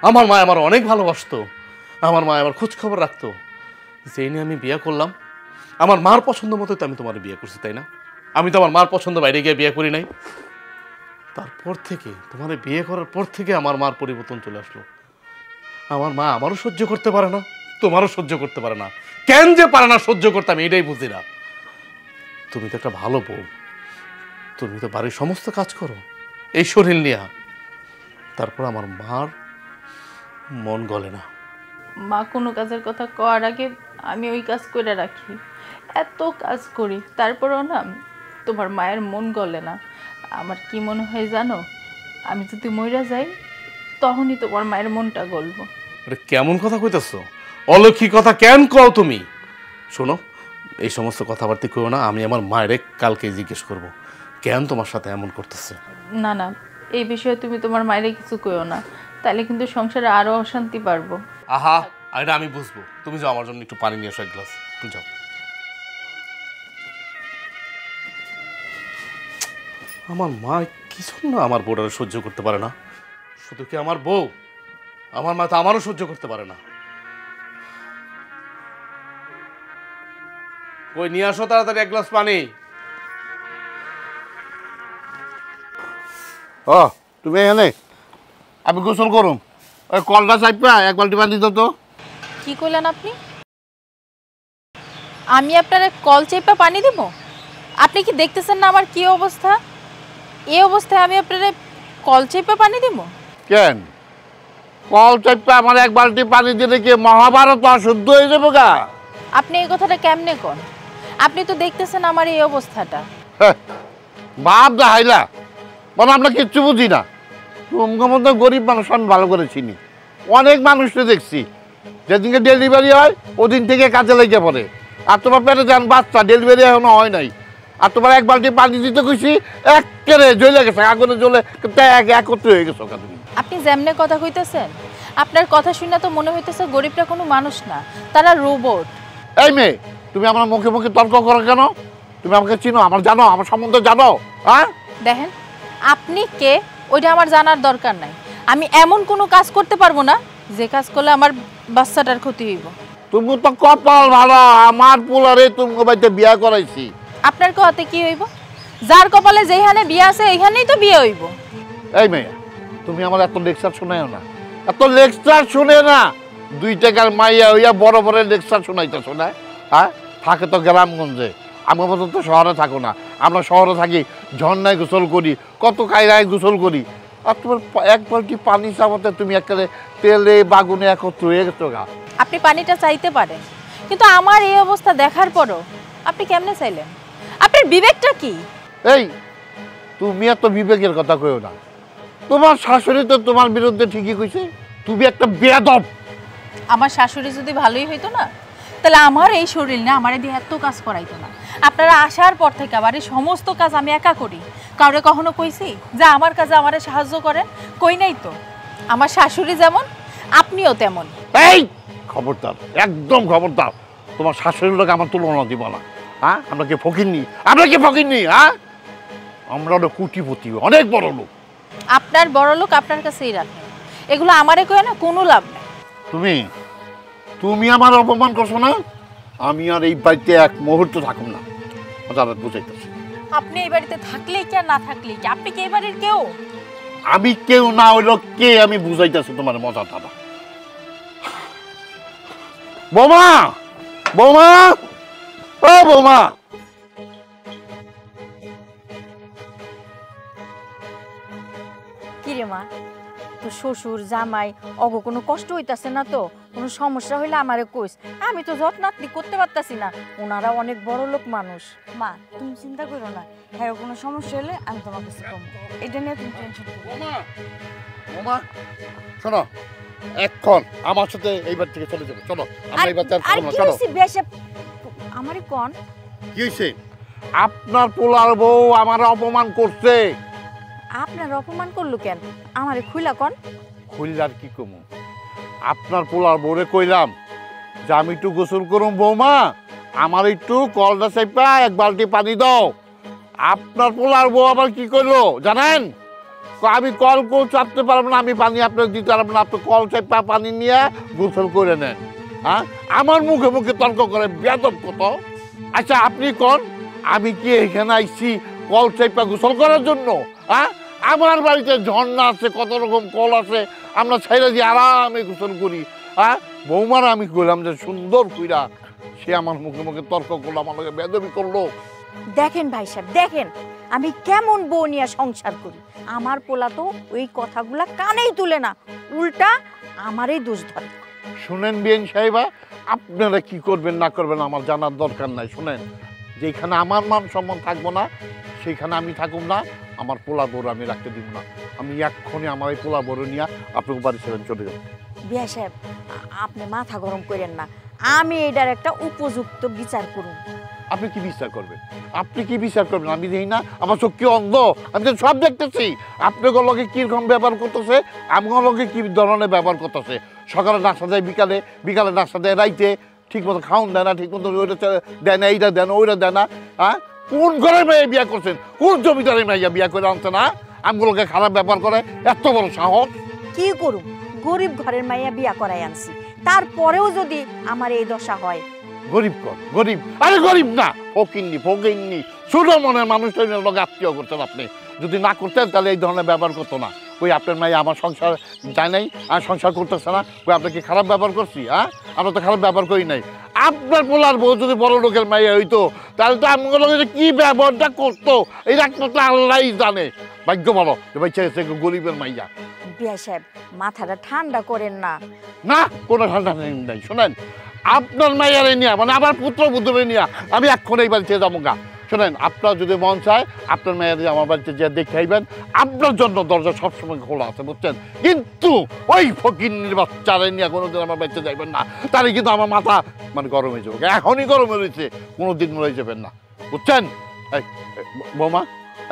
আমার মা আমার অনেক ভালোবাসতো, আমার মা আমার খোঁজ খবর রাখতো। যেই নিয়ে আমি বিয়ে করলাম, আমার মার পছন্দ মতোই তো আমি তোমার বিয়ে করছি, তাই না? আমি তো আমার মার পছন্দ বাইরে গিয়ে বিয়ে করি নাই। তারপর থেকে তোমার বিয়ে করার পর থেকে আমার মার পরিবর্তন চলে আসলো। আমার মা আমারও সহ্য করতে পারে না, তোমারও সহ্য করতে পারে না। কেন যে পারে না সহ্য করতে, আমি এটাই বুঝি না। তুমি তো একটা ভালো বউ, তুমি তো বাড়ির সমস্ত কাজ করো এই শরীর নিয়ে, তারপর আমার মার মন গলে না। মা কোনো কাজের কথা কওয়ার আগে আমি ওই কাজ করে রাখি, এত কাজ করি, তারপরেও না তোমার মায়ের মন গলে না। আমার কি মনে হয় জানো, আমি যদি মইরা যাই তখনই তোমার মায়ের মনটা গলবো। আরে কেমন কথা কইতেছ? অলৌকিক কথা কেন কও তুমি? শোনো, এই সমস্ত কথাবার্তা কইও না। আমি আমার মায়ের কালকে জিজ্ঞেস করব কেন তোমার সাথে এমন করতেছে। না না, এই বিষয়ে তুমি তোমার মায়ের কিছু কইও না, তাহলে কিন্তু সংসারে আরো অশান্তি বাড়বো। আহা, এটা আমি বুঝবো। তুমি যাও, আমার জন্য একটু পানি নিয়ে এসো এক গ্লাস, একটু যাও। আমার মা কিছু না আমার বউটা সহ্য করতে পারে না। শুধু কি আমার বউ, আমার মা তো আমারও সহ্য করতে পারে না। কই নিয়ে আসো তাড়াতাড়ি এক গ্লাস পানি। ও তুমি এখানে, আমি গোসল করুম। ওই কলটা চাইপা এক বালতি পানি দিত তো। কি কইলেন আপনি? আমি আপনার কল চেপে পানি দিব? আপনি কি দেখতেছেন না আমার কি অবস্থা? এই অবস্থায় আমি আপনার কল চেপে পানি দিব? কেন কল চাইপা আমার এক বালতি পানি দিলে কি মহাভারত অশুদ্ধ হয়ে যাবো গা? আপনি এই কথাটা কেমনে কোন? আপনি তো দেখতেছেন আমার এই অবস্থাটা। বাপ দেখাইলা মানে আমরা কিচ্ছু বুঝি না। তোমার মধ্যে গরিব মানুষ আমি ভালো করে চিনি। অনেক মানুষকে দেখছি যেদিনকে ডেলিভারি হয় ওদিন থেকে কাজে লেগে পড়ে। আর তোমার পেটে যান বাচ্চা, ডেলিভারি এখনো হয় নাই, আর তোমার এক বালতি পানি দিতে কইছি একেবারে জ্বলে গেছে, আগুনে জ্বলে একত্র হয়ে গেছো তুমি। আপনি যেমনে কথা কইতেছেন, আপনার কথা শুনে তো মনে হইতেছে গরিবরা কোনো মানুষ না, তারা রোবট। এই মেয়ে, তুমি আমার মুখে মুখে তর্ক করো কেন? তুমি আমাকে চিনো, আমার জানো, আমার সম্বন্ধে জানো? হ্যাঁ দেখেন, আপনি কে ওইটা আমার জানার দরকার নাই। আমি এমন কোনো কাজ করতে পারবো না যে কাজ করলে আমার বাচ্চাটার ক্ষতি হইব। তুমি তো কপাল ভালো, আমার পোলারে তুমি বাড়িতে বিয়া করাইছি। আপনার কথাতে কি হইব? যার কপালে যেখানে বিয়ে আছে এইখানেই তো বিয়ে হইব। এই মেয়ে, তুমি আমার এত লেকচার শোনাও না, এত লেকচার শুনে না। 2 টাকার মাইয়া হইয়া বড় বড় লেকচার শোনাইতেছো না। হ্যাঁ, থাকে তো গ্রামগঞ্জে, আমার মতো তো শহরে থাকো না। আমরা শহরে থাকি, ঝর্ণায় গোসল করি, কত কায়রায় গোসল করি। আর তোমার এক বালতি পানি চাপাতে তুমি একেবারে তেলে বাগুনে একত্র হয়ে গেছো গা। আপনি পানিটা চাইতে পারেন, কিন্তু আমার এই অবস্থা দেখার পরও আপনি কেমনে চাইলেন? আপনার বিবেকটা কি? এই তুমি এত বিবেকের কথা কইও না। তোমার শাশুড়ি তো তোমার বিরুদ্ধে ঠিকই কইছে, তুমি একটা বেয়াদব। আমার শাশুড়ি যদি ভালোই হইতো না, তাহলে আমার এই শরীর না আমার দিয়ে এত কাজ করাইতো না। আপনারা আসার পর থেকে আবার এই সমস্ত কাজ আমি একা করি। কাউরে কখনো কইছি যে আমার কাজে আমারে সাহায্য করেন? কই নাই তো। আমার শাশুড়ি যেমন আপনিও তেমন। এই খবরদার, একদম খবরদার। তোমার শাশুড়ির লোক আমার তুলনা দিব না। হ্যাঁ, আমরা কি ফকিরনি? আমরা কি ফকিরনি? হ্যাঁ, আমরা হলো কোটিপতি, অনেক বড় লোক। আপনার বড় লোক আপনার কাছেই রাখেন, এগুলো আমারে কয়ে না কোনো লাভ নেই। তুমি তুমি আমার অপমান করছো না, আমি আর এই বাড়িতে এক মুহূর্ত থাকুম না। তারা বুঝাইতেছি, আপনি এই বাড়িতে থাকলেই কি আর না থাকলেই কি, আপনি কি এই বাড়ির কেউ? আমি কেউ না হইল কে, আমি বুঝাইতেছি তোমার মজা দাদা। বৌমা, বৌমা, ও বৌমা। কি রে মা, তো শ্বশুর জামাই অগ কোনো কষ্ট হইতাছে না তো? কোনো সমস্যা হইলে আমারে কইস, আমি তো যত্নাত্নি করতে পারতাছি না। ওনারা অনেক বড় লোক মানুষ। মা তুমি চিন্তা করো না, হ্যাঁ কোনো সমস্যা হলে আমি তোমার কাছে কমবো, এটা নিয়ে তুমি টেনশন করো না। বৌমা শোনো, এখন আমার সাথে এইবার থেকে চলে যাবে। চলো, আমরা এইবার তার আর চলো কি চলো। হইছে বেশে আমারই কোন? কি হইছে? আপনার পোলার বউ আমার অপমান করছে। আপনার অপমান করলো কেন? আমারে খুইলা কোন? খুললার কি কমু? আপনার পোলার বউরে কইলাম যে আমি একটু গোসল করুম বৌমা, আমার একটু কলটা চাইপা এক বালতি পানি দাও। আপনার পোলার বউ আবার কি করলো জানেন? আমি কল চাপতে পারবো না, আমি পানি আপনার দিতে পারবো না, আপনি কল চাইপা পানি নিয়ে গোসল করে নেন। হ্যাঁ, আমার মুখে মুখে তর্ক করে বেয়াদব কত। আচ্ছা আপনি কোন, আমি কি এখানে আইছি কল চাইপা গোসল করার জন্য? হ্যাঁ, আমার বাড়িতে ঝর্ণা আছে, কত রকম কল আছে, আমরা ছেড়ে দিয়ে আরামে গোসল করি। হ্যাঁ, বৌমার আমি কইলাম যে সুন্দর কইরা, সে আমার মুখে মুখে তর্ক করলো, আমার লগে বেয়াদবি করলো। দেখেন ভাই সাহেব, দেখেন আমি কেমন বউ নিয়ে সংসার করি। আমার পোলা তো ওই কথাগুলা কানেই তুলে না, উল্টা আমারই দোষ ধরে। শুনেন বিএন সাহেবা, আপনারা কি করবেন না করবেন আমার জানার দরকার নাই। শুনেন, যেখানে আমার মান সম্মান থাকবো না সেইখানে আমি থাকুম না, আমার পোলা বড় আমি রাখতে দিব না। আমি এক্ষুনি আমার এই পোলা বড় নিয়ে আপনাকে বাড়ি ছেড়ে চলে যাব। বিয়া সাহেব আপনি মাথা গরম করেন না, আমি এটার একটা উপযুক্ত বিচার করুন। আপনি কি বিচার করবেন? আপনি কি বিচার করবেন? আমি দেখি না, আমার চোখ কি অন্ধ? আমি তো সব দেখতেছি। আপনার লগে কিরকম ব্যবহার করতেছে, আমার লগে কি ধরনের ব্যবহার করতেছে। সকালে নাস্তা দেয়, বিকালে বিকালে নাস্তা দেয়, রাইতে ঠিক মতো খাওয়ান দেয় না, ঠিক মতো ওইটা দেয় না, এইটা দেয় না, ওইটা দেয় না। হ্যাঁ, কোন ঘরে মেয়ে বিয়া করছেন? কোন জমিদারে মেয়ে বিয়া করে আনছে না? আমগুলোকে খারাপ ব্যবহার করে, এত বড় সাহস! কি করুম, গরিব ঘরের মাইয়া বিয়া করাই আনছি, তারপরেও যদি আমার এই দশা হয়। গরিব কর, গরিব? আরে গরিব না, ফকিন্নি ফকিন্নি ছোট মনের মানুষের লোক আত্মীয় করতেন আপনি। যদি না করতেন তাহলে এই ধরনের ব্যবহার করতো না। ওই আপনার মাই আমার সংসার যায় নাই, আর সংসার করতেছে না, ওই আপনাকে খারাপ ব্যবহার করছি? হ্যাঁ, আমরা তো খারাপ ব্যবহার করি নাই। আপনার পোলার বউ যদি বড় লোকের মাইয়া হইতো তাহলে তো আমার লোকের কি ব্যবহারটা করতো এই একমাত্র আল্লাহই জানে। ভাগ্য বলো ভাই, ছেড়েছে গরিবের মাইয়া। বিয়া সাহেব মাথাটা ঠান্ডা করেন না। না, কোনো ঠান্ডা নাই। শোনেন, আপনার মাইয়ারে নিয়ে মানে আমার পুত্র বুদ্ধরে নিয়ে আমি এখন এই বাড়িতে যাবো গা। শোনেন, আপনার যদি মন চায় আপনার মেয়েদের আমার বাড়িতে যে দেখে আইবেন, আপনার জন্য দরজা সবসময় খোলা আছে, বুঝছেন? কিন্তু ওই ফকিন্নির বাচ্চারে নিয়ে কোনোদিন আমার বাড়িতে যাইবেন না, তাহলে কিন্তু আমার মাথা মানে গরম হয়ে যাবে। এখনই গরম হয়েছে, কোনোদিন মরে যাবেন না, বুঝছেন? এই বৌমা,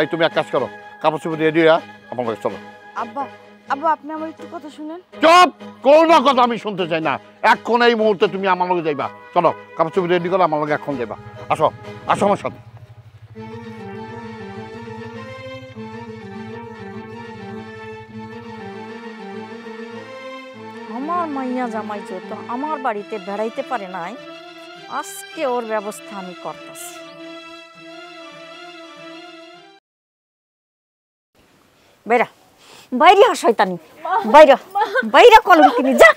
এই তুমি এক কাজ করো, কাপড় চোপড় রেডি হয়ে আমার বাড়ি চলো। আব্বা আব্বা আপনি আমার একটু কথা শুনেন। চুপ! কোনো কথা আমি শুনতে চাই না। এখন এই মুহূর্তে তুমি আমার লগে যাইবা। চলো, কাপড় চোপড় রেডি করো, আমার লগে এখন যাইবা। আসো, আসো আমার সাথে। আমার মাইয়া জামাই যেহেতু আমার বাড়িতে বেড়াইতে পারে নাই, আজকে ওর ব্যবস্থা আমি করতেছি। বাইরা বাইরে শয়তানি, বাইরা বাইরা কলম কিনে যা।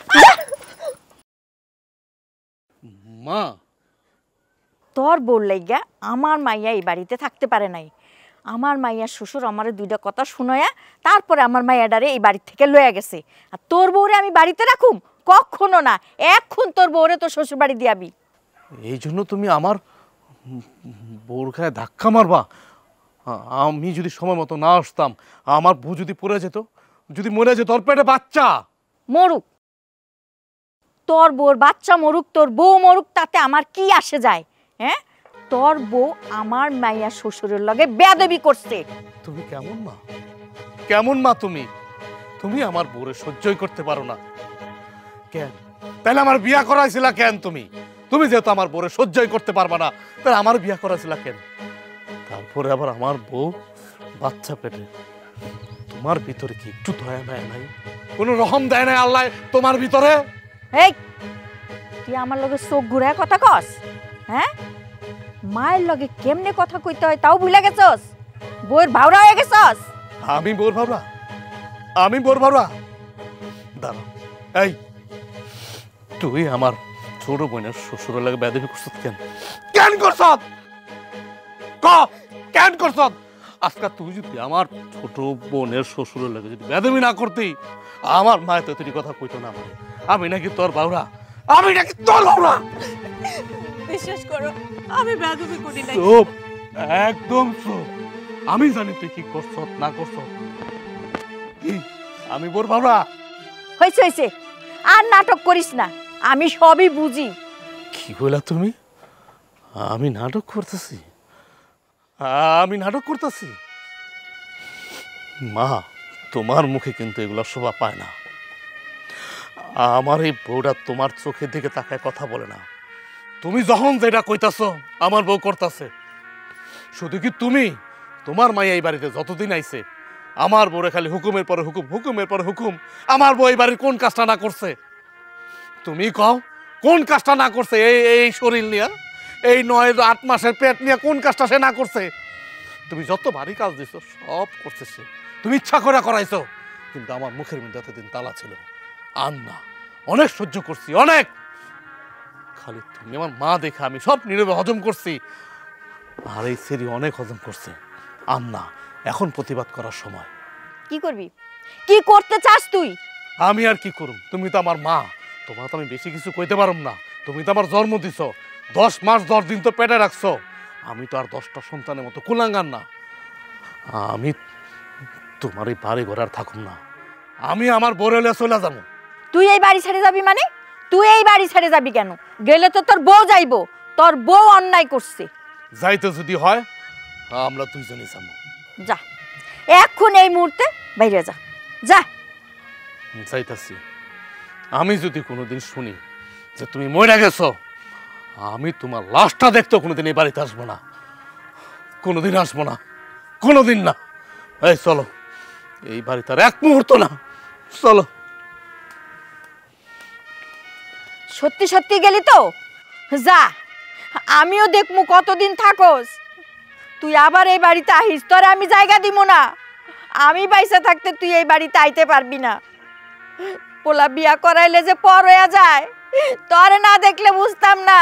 মা, তোর বল লাইগা আমার মাইয়া এই বাড়িতে থাকতে পারে নাই। আমার মাইয়া শ্বশুর আমারে দুইটা কথা শুনায়া তারপরে আমার মাইয়াডারে এই বাড়ি থেকে লইয়া গেছে। আর তোর বউরে আমি বাড়িতে রাখুম? কখনো না। এখন তোর বউরে তোর শ্বশুর বাড়ি দিয়াবি। এই জন্য তুমি আমার বউর গায়ে ধাক্কা মারবা? আমি যদি সময় মতো না আসতাম, আমার বউ যদি পড়ে যেত, যদি মরে যেত, তোর পেটে বাচ্চা মরুক, তোর বউর বাচ্চা মরুক, তোর বউ মরুক, তাতে আমার কি আসে যায়? হ্যাঁ, তোর বউ আমার মাইয়া শ্বশুরের লগে বেয়াদবি করছে। তুমি কেমন মা? কেমন মা তুমি? তুমি আমার বউরে সহ্যই করতে পারো না কেন? তাহলে আমার বিয়া করাইছিলা কেন? তুমি তুমি যেহেতু আমার বউরে সহ্যই করতে পারবা না, তাহলে আমার বিয়া করাইছিলা কেন? তারপরে আবার আমার বউ বাচ্চা পেটে, তোমার ভিতরে কি একটু দয়া মায়া নাই? কোনো রহম দেয় নাই আল্লাহ তোমার ভিতরে? এই তুই আমার লগে চোখ ঘুরায় কথা কস? হ্যাঁ, মায়ের লগে কেমনে কথা কইতে হয় তাও ভুলে গেছস? বউয়ের ভাওরা হয়ে গেছস? আমি বোর ভাবরা? আমি বোর ভাবরা? দাঁড়া, এই তুই আমার ছোট বোনের শ্বশুরের লাগে বেয়াদবি করছত কেন? কেন করছত? কেন করছত? আজকে তুই যদি আমার ছোট বোনের শ্বশুরের লাগে যদি বেয়াদবি না করতি, আমার মায়ের তো তুই কথা কইতো না। আমি নাকি তোর বাউরা? আমি নাকি তোর বাউরা? বিশ্বাস করো আমি বেয়াদবি করি নাই। চুপ, একদম চুপ। আমি জানি তুই কি করছত না করছত। আমি বোর বাউরা? হয়েছে হয়েছে, আর নাটক করিস না, আমি সবই বুঝি। কি বলা তুমি? আমি নাটক করতেছি? আমি নাটক করতেছি? মা, তোমার মুখে কিন্তু এগুলো শোভা পায় না। আমার এই বউটা তোমার চোখের দিকে তাকায় কথা বলে না, তুমি যখন যেটা কইতাছো আমার বউ করতেছে, শুধু কি তুমি, তোমার মাইয়া এই বাড়িতে যতদিন আইছে আমার বউরে খালি হুকুমের পরে হুকুম, হুকুমের পরে হুকুম। আমার বউ এই বাড়ির কোন কাজটা না করছে? তুমি কও কোন কাজটা না করছে? এই এই শরীর নিয়ে, এই 9-8 মাসের পেট নিয়ে কোন কাজটা সে না করছে? তুমি যত ভারী কাজ দিছো সব করছে সে। তুমি ইচ্ছা করে করাইছো, কিন্তু আমার মুখের মধ্যে এতদিন তালা ছিল। আর না, অনেক সহ্য করছি, অনেক। খালি তুমি আমার মা দেখে আমি সব নীরবে হজম করছি, আর এই সেরি অনেক হজম করছে। আর না, এখন প্রতিবাদ করার সময়। কি করবি? কি করতে চাস তুই? আমি আর কি করুম? তুমি তো আমার মা, তোমার তো আমি বেশি কিছু কইতে পারুম না। তুমি তো আমার জন্ম দিছ, 10 মাস 10 দিন তো পেটে রাখছো। আমি তো আর 10টা সন্তানের মতো কুলাঙ্গার না। আমি তোমার এই বাড়ি ঘর আর থাকুম না, আমি আমার বরেলে চলে যাবো। তুই এই বাড়ি ছেড়ে যাবি মানে? তুই এই বাড়ি ছেড়ে যাবি কেন? গেলে তো তোর বউ যাইবো। তোর বউ অন্যায় করছে। যাইতে যদি হয় আমরা দুইজনই যাবো। যা, এখন এই মুহূর্তে বাইরে যা, যা। যাইতাছি। আমি যদি কোনোদিন শুনি যে তুমি মরে গেছো, আমি তোমার লাশটা দেখতে কোনোদিন এই বাড়িতে আসবো না, কোনোদিন আসবো না, কোনোদিন না। এই চলো, এই বাড়িতে আর এক মুহূর্ত না, চলো। সত্যি সত্যি গেলি তো যা, আমিও দেখমু কতদিন থাকোস। তুই আবার এই বাড়িতে আহিস, তোরে আমি জায়গা দিব না। আমি বাইসা থাকতে তুই এই বাড়িতে আইতে পারবি না। পোলা বিয়া করাইলে যে পর হইয়া যায়, তোরে না দেখলে বুঝতাম না।